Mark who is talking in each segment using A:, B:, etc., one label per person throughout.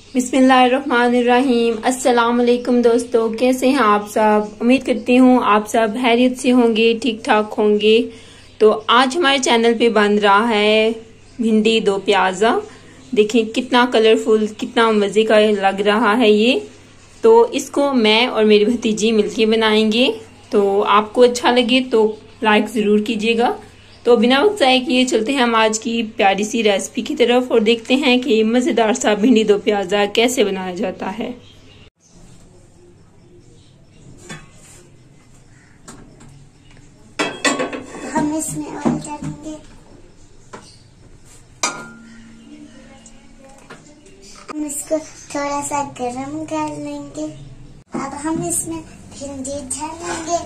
A: बिस्मिल्लाहिर्रहमानिर्रहीम। अस्सलाम वालेकुम दोस्तों, कैसे हैं आप सब। उम्मीद करती हूँ आप सब खैरियत से होंगे, ठीक ठाक होंगे। तो आज हमारे चैनल पे बन रहा है भिंडी दो प्याजा। देखिए कितना कलरफुल, कितना मजे का लग रहा है ये। तो इसको मैं और मेरी भतीजी मिलके बनाएंगे। तो आपको अच्छा लगे तो लाइक जरूर कीजिएगा। तो बिना वक्त ज़ाया किए चलते हैं हम आज की प्यारी सी रेसिपी की तरफ और देखते हैं कि मज़ेदार सा भिंडी दो प्याजा कैसे बनाया जाता है।
B: हम इसमें ऑयल डालेंगे। हम इसको थोड़ा सा गरम कर लेंगे। अब हम इसमें भिंडी डालेंगे।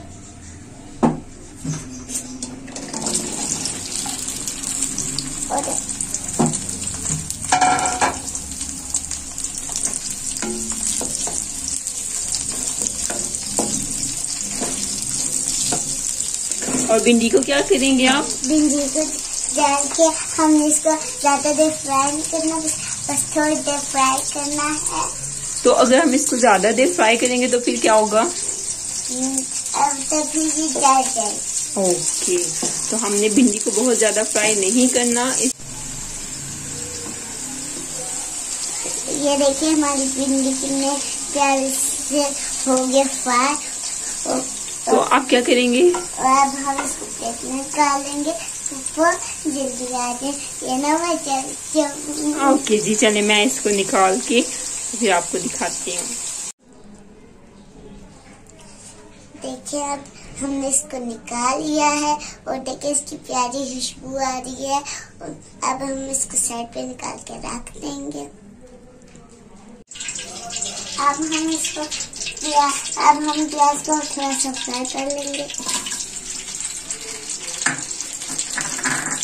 B: और
A: भिंडी को क्या करेंगे आप?
B: भिंडी को डाल के हम इसको ज्यादा देर फ्राई नहीं करना, बस थोड़ी देर फ्राई करना है।
A: तो अगर हम इसको ज्यादा देर फ्राई करेंगे तो फिर क्या होगा?
B: अब तो भिंडी जल जाएगी।
A: ओके, तो हमने भिंडी को बहुत ज्यादा फ्राई नहीं करना।
B: ये देखिए हमारी भिंडी कितने प्यारे से हो गए फ्राई।
A: तो आप क्या करेंगे?
B: अब हम इसको प्लेट में निकालेंगे। तो जल्दी आ जाए, ये ना मैं चल।
A: ओके जी, चले मैं इसको निकाल के फिर आपको दिखाती हूँ।
B: देखिए अब हमने इसको निकाल लिया है और देखिए इसकी प्यारी खुशबू आ रही है। अब हम इसको साइड पे निकाल के रख देंगे। अब हम प्याज को थोड़ा सा फ्राई कर लेंगे।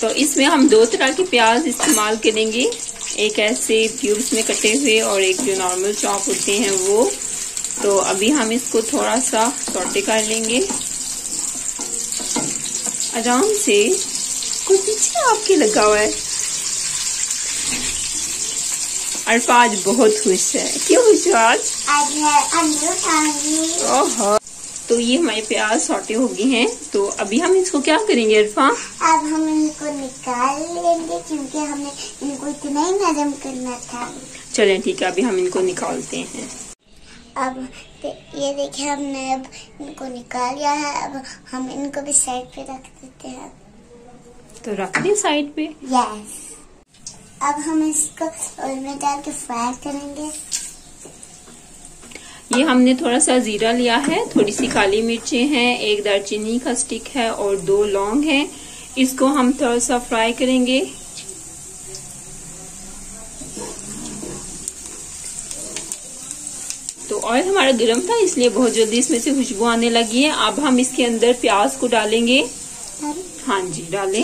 A: तो इसमें हम दो तरह के प्याज इस्तेमाल करेंगे, एक ऐसे क्यूब्स में कटे हुए और एक जो नॉर्मल चॉप होते हैं वो। तो अभी हम इसको थोड़ा सा सौटे कर लेंगे आराम से। कोई पीछे आपके लगा हुआ है। अरफा आज बहुत खुश है। क्यों खुश हो आज? ओहो, तो ये हमारे प्याज सौटे हो गए हैं। तो अभी हम इसको क्या करेंगे अरफा?
B: अब हम इनको निकाल लेंगे क्योंकि हमें इनको इतना ही नरम करना था।
A: चलें ठीक है, अभी हम इनको निकालते हैं।
B: अब ये देखिए हमने अब इनको निकाल लिया है। अब हम इनको भी साइड पे रख देते हैं।
A: तो रख दें साइड पे।
B: यस। अब हम इसको ऑयल में डाल के फ्राई करेंगे।
A: ये हमने थोड़ा सा जीरा लिया है, थोड़ी सी काली मिर्चें हैं, एक दालचीनी का स्टिक है और 2 लौंग हैं। इसको हम थोड़ा सा फ्राई करेंगे। तो ऑयल हमारा गर्म था इसलिए बहुत जल्दी इसमें से खुशबू आने लगी है। अब हम इसके अंदर प्याज को डालेंगे। हाँ जी डालें।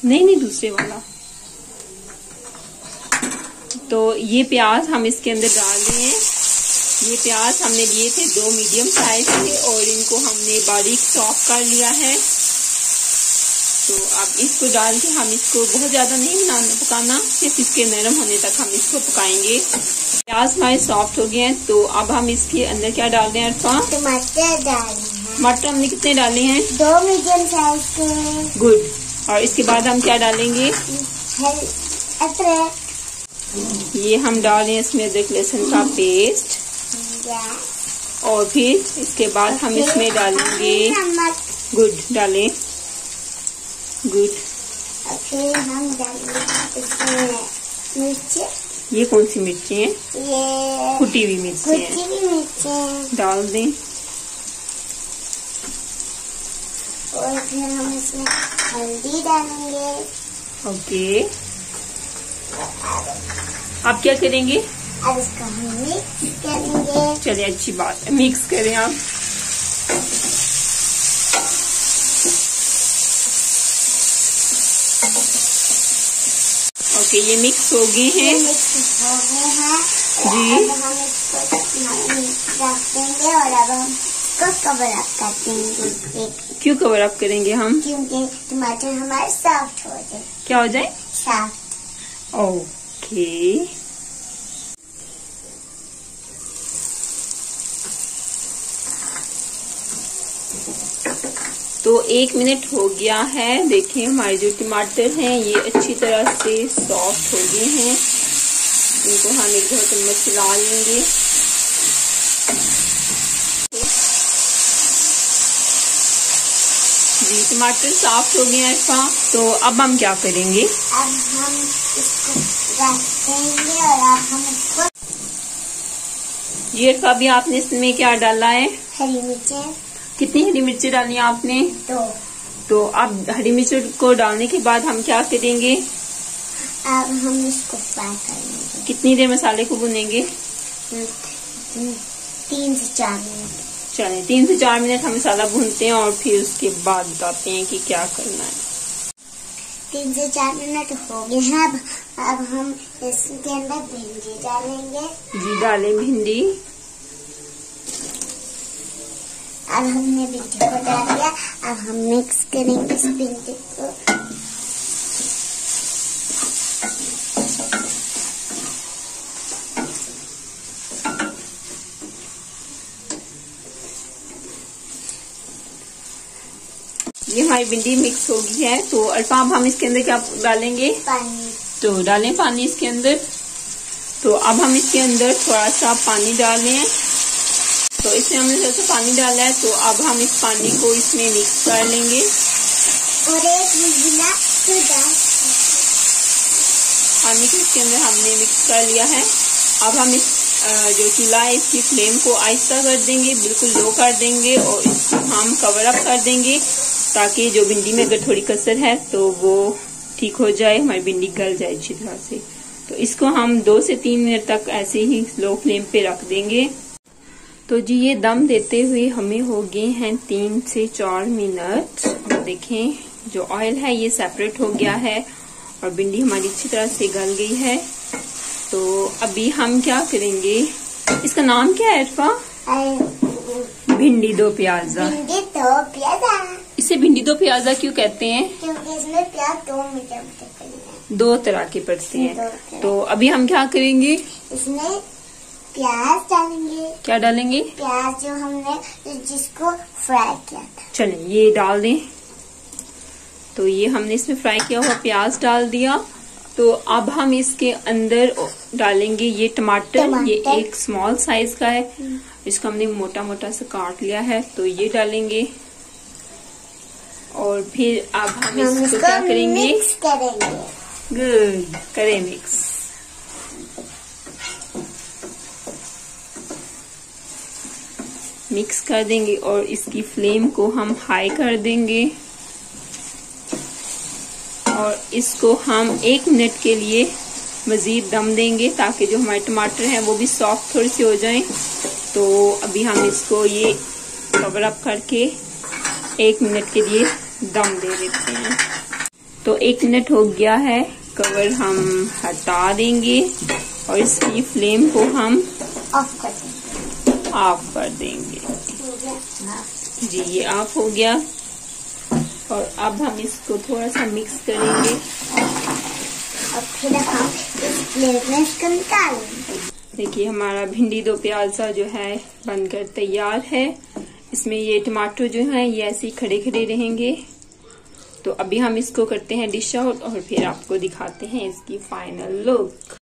A: नहीं दूसरे वाला। तो ये प्याज हम इसके अंदर डाल रहे हैं। ये प्याज हमने लिए थे 2 मीडियम साइज के और इनको हमने बारीक चॉप कर लिया है। तो अब इसको डाल के हम इसको बहुत ज्यादा नहीं पकाना, सिर्फ इसके नरम होने तक हम इसको पकाएंगे। प्याज हमारे सॉफ्ट हो गए हैं। तो अब हम इसके अंदर क्या डाल रहे हैं अरफा?
B: टमाटर डाल रहे हैं।
A: मटर हमने कितने डाले हैं?
B: 2 मीडियम साइज के।
A: गुड। और इसके बाद हम क्या डालेंगे?
B: अदरक।
A: ये हम डाल रहे हैं इसमें अदरक लहसुन का पेस्ट। और फिर इसके बाद हम इसमें डालेंगे गुड। डालें गुड।
B: फिर हम डालेंगे इसमें मिर्ची।
A: ये कौन सी मिर्ची है?
B: ये
A: कुटी हुई मिर्ची है, डाल दें।
B: और फिर हम इसमें हल्दी डालेंगे।
A: ओके, आप क्या करेंगे?
B: अब इसको हम मिक्स करेंगे।
A: चलिए अच्छी बात है, मिक्स करें आप। ओके, ये मिक्स हो गए हैं। जी।
B: अब हम इसको रख देंगे और अब हम इसको कवर अप कर देंगे।
A: क्यों कवर अप करेंगे हम?
B: क्योंकि टमाटर हमारे सॉफ्ट हो जाए।
A: क्या हो जाए?
B: सॉफ्ट।
A: ओके, तो 1 मिनट हो गया है। देखिए हमारे जो टमाटर हैं ये अच्छी तरह से सॉफ्ट हो गए हैं। इनको हम 1-2 चम्मच चला लेंगे। जी टमाटर सॉफ्ट हो गए हैं अरफा। तो अब हम क्या करेंगे?
B: अब हम इसको रख देंगे और अब हम इसको
A: ये अरफा अभी आपने इसमें क्या डाला है?
B: हरी मिर्चें।
A: कितनी हरी मिर्ची डाली आपने?
B: 2।
A: तो अब हरी मिर्च को डालने के बाद हम क्या करेंगे?
B: अब हम इसको फ्राई करेंगे।
A: कितनी देर मसाले को भुनेंगे?
B: 3 से 4 मिनट।
A: चले 3 से 4 मिनट हम मसाला भूनते हैं और फिर उसके बाद बताते हैं कि क्या करना है।
B: 3 से 4 मिनट हो गए हैं। अब हम इसके अंदर भिंडी डालेंगे।
A: जी डालें भिंडी।
B: अब हमने भिंडी को डाल दिया। अब हम मिक्स करेंगे इस भिंडी को।
A: ये हमारी भिंडी मिक्स हो गई है। तो अल्फा अब हम इसके अंदर क्या डालेंगे?
B: पानी।
A: तो डालें पानी इसके अंदर। तो अब हम इसके अंदर थोड़ा सा पानी डालें। तो इसमें हमने थोड़ा सा पानी डाला है। तो अब हम इस पानी को इसमें मिक्स कर लेंगे
B: और एक गिलास
A: पानी को इसके अंदर हमने मिक्स कर लिया है। अब हम इस जो चूल्हा है इसकी फ्लेम को आहिस्ता कर देंगे, बिल्कुल लो कर देंगे और इसको हम कवर अप कर देंगे ताकि जो भिंडी में अगर थोड़ी कसर है तो वो ठीक हो जाए, हमारी भिंडी गल जाए अच्छी तरह से। तो इसको हम 2 से 3 मिनट तक ऐसे ही लो फ्लेम पे रख देंगे। तो जी ये दम देते हुए हमें हो गए हैं 3 से 4 मिनट। देखें जो ऑयल है ये सेपरेट हो गया है और भिंडी हमारी अच्छी तरह से गल गई है। तो अभी हम क्या करेंगे? इसका नाम क्या है अरफा? भिंडी दो प्याजा।
B: भिंडी दो प्याजा।
A: इसे भिंडी दो प्याजा क्यों कहते हैं?
B: क्योंकि इसमें प्याज 2 मीटर पड़ते हैं।
A: 2 तरह के पड़ते हैं। तो अभी हम क्या करेंगे?
B: इसमें प्याज डालेंगे।
A: क्या डालेंगे?
B: प्याज जो हमने जिसको फ्राई किया था।
A: चलिए ये डाल दें। तो ये हमने इसमें फ्राई किया हुआ प्याज डाल दिया। तो अब हम इसके अंदर डालेंगे ये टमाटर। ये एक स्मॉल साइज का है, इसको हमने मोटा मोटा से काट लिया है। तो ये डालेंगे और फिर अब हम इसको क्या करेंगे?
B: मिक्स करेंगे।
A: गुड, करें मिक्स। मिक्स कर देंगे और इसकी फ्लेम को हम हाई कर देंगे और इसको हम 1 मिनट के लिए मजीद दम देंगे ताकि जो हमारे टमाटर हैं वो भी सॉफ्ट थोड़ी सी हो जाएं। तो अभी हम इसको ये कवर अप करके 1 मिनट के लिए दम दे देते हैं। तो 1 मिनट हो गया है, कवर हम हटा देंगे और इसकी फ्लेम को हम
B: ऑफ कर देंगे।
A: जी ये ऑफ हो गया और अब हम इसको थोड़ा सा मिक्स करेंगे
B: और फिर हम इस प्लेट में इसको निकालेंगे।
A: देखिए हमारा भिंडी दो प्याजा जो है बनकर तैयार है। इसमें ये टमाटर जो हैं ये ऐसे ही खड़े खड़े रहेंगे। तो अभी हम इसको करते हैं डिश आउट और फिर आपको दिखाते हैं इसकी फाइनल लुक।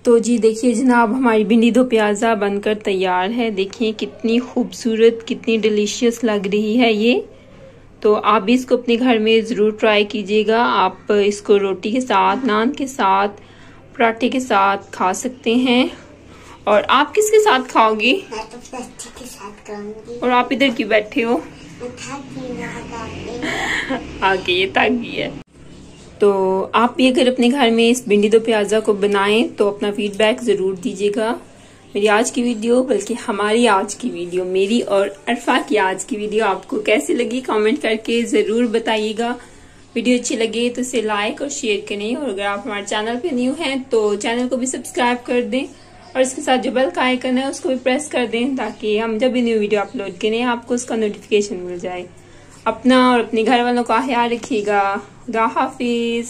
A: तो जी देखिए जनाब हमारी भिंडी दो प्याजा बनकर तैयार है। देखिए कितनी खूबसूरत, कितनी डिलीशियस लग रही है ये। तो आप भी इसको अपने घर में ज़रूर ट्राई कीजिएगा। आप इसको रोटी के साथ, नान के साथ, पराठे के साथ खा सकते हैं। और आप किसके साथ खाओगी?
B: मैं तो बच्चे के साथ खाऊंगी।
A: और आप इधर क्यों बैठे हो? आगे ये ताकि है। तो आप भी अगर अपने घर में इस भिंडी दो प्याजा को बनाएं तो अपना फीडबैक ज़रूर दीजिएगा। मेरी आज की वीडियो, बल्कि हमारी आज की वीडियो, मेरी और अरफा की आज की वीडियो आपको कैसी लगी कमेंट करके ज़रूर बताइएगा। वीडियो अच्छी लगे तो इसे लाइक और शेयर करें और अगर आप हमारे चैनल पे न्यू हैं तो चैनल को भी सब्सक्राइब कर दें और इसके साथ जो बेल का आइकन है उसको भी प्रेस कर दें ताकि हम जब भी न्यू वीडियो अपलोड करें आपको उसका नोटिफिकेशन मिल जाए। अपना और अपने घर वालों का ख्याल रखिएगा। खुदा हाफिज।